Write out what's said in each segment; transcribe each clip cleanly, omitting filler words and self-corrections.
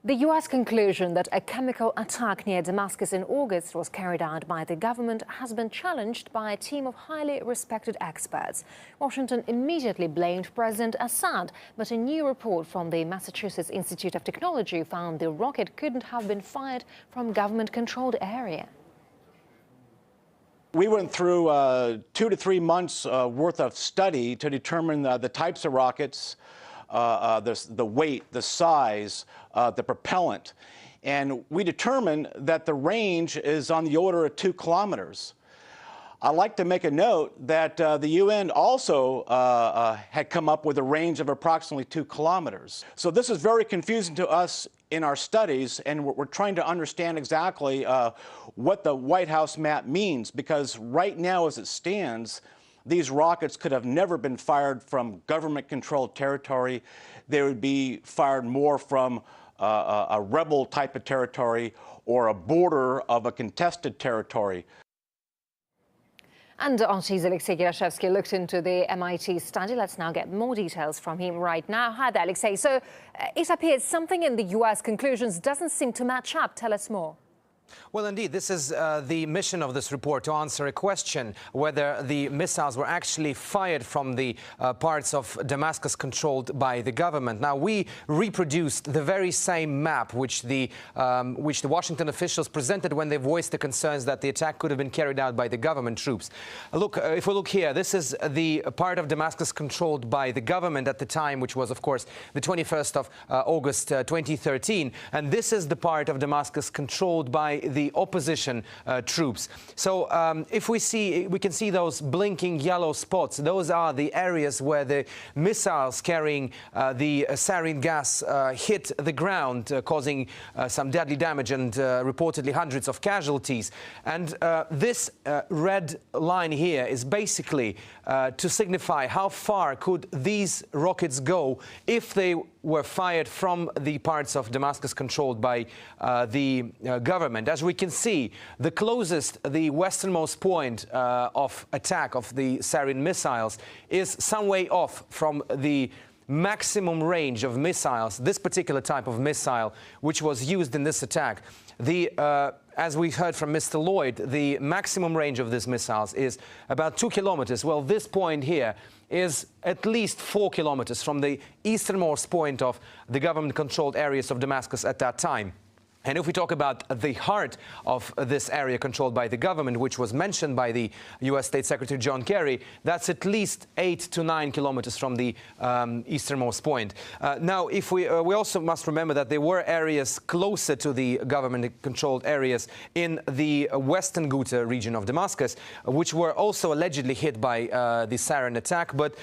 The U.S. conclusion that a chemical attack near Damascus in August was carried out by the government has been challenged by a team of highly respected experts. Washington immediately blamed President Assad, but a new report from the Massachusetts Institute of Technology found the rocket couldn't have been fired from government-controlled area. We went through 2 to 3 months worth of study to determine the types of rockets, the weight, the size, the propellant. And we determined that the range is on the order of 2 kilometers. I'd like to make a note that the UN also had come up with a range of approximately 2 kilometers. So this is very confusing to us in our studies, and we're trying to understand exactly what the White House map means, because right now as it stands, these rockets could have never been fired from government-controlled territory. They would be fired more from a rebel type of territory or a border of a contested territory. And RT's Alexey Yaroshevsky looked into the MIT study. Let's now get more details from him right now. Hi there, Alexey. So it appears something in the U.S. conclusions doesn't seem to match up. Tell us more. Well, indeed, this is the mission of this report, to answer a question whether the missiles were actually fired from the parts of Damascus controlled by the government. Now, we reproduced the very same map which the Washington officials presented when they voiced the concerns that the attack could have been carried out by the government troops. Look, if we look here, this is the part of Damascus controlled by the government at the time, which was, of course, the 21st of August 2013. And this is the part of Damascus controlled by the opposition troops. So if we can see those blinking yellow spots. Those are the areas where the missiles carrying the sarin gas hit the ground, causing some deadly damage and reportedly hundreds of casualties. And this red line here is basically to signify how far could these rockets go if they were fired from the parts of Damascus controlled by the government. As we can see, the closest, the westernmost point of attack of the sarin missiles is some way off from the maximum range of missiles, this particular type of missile, which was used in this attack. As we heard from Mr. Lloyd, the maximum range of these missiles is about 2 kilometers. Well, this point here is at least 4 kilometers from the easternmost point of the government-controlled areas of Damascus at that time. And if we talk about the heart of this area controlled by the government, which was mentioned by the U.S. State Secretary John Kerry, that's at least 8 to 9 kilometers from the easternmost point. Now, if we also must remember that there were areas closer to the government-controlled areas in the western Ghouta region of Damascus, which were also allegedly hit by the sarin attack. But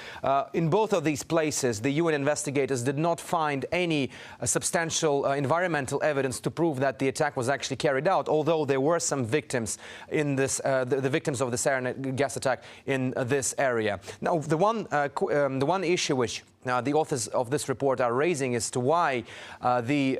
in both of these places, the UN investigators did not find any substantial environmental evidence to prove that the attack was actually carried out, although there were some victims in this, the victims of the sarin gas attack in this area. Now, the one issue which the authors of this report are raising as to why the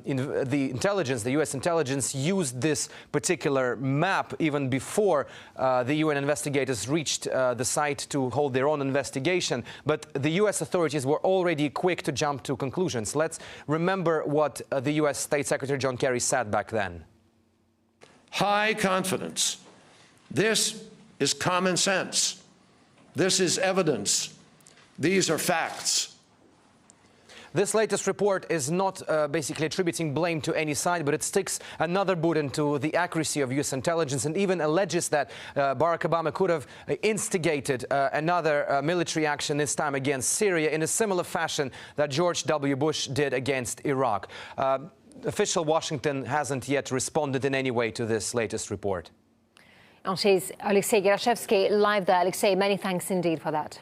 U.S. intelligence used this particular map even before the UN investigators reached the site to hold their own investigation. But the U.S. authorities were already quick to jump to conclusions. Let's remember what the U.S. State Secretary John Kerry said back then. High confidence. This is common sense. This is evidence. These are facts. This latest report is not basically attributing blame to any side, but it sticks another boot into the accuracy of U.S. intelligence and even alleges that Barack Obama could have instigated another military action, this time against Syria, in a similar fashion that George W. Bush did against Iraq. Official Washington hasn't yet responded in any way to this latest report. RT's Alexey Yaroshevsky live there. Alexey, many thanks indeed for that.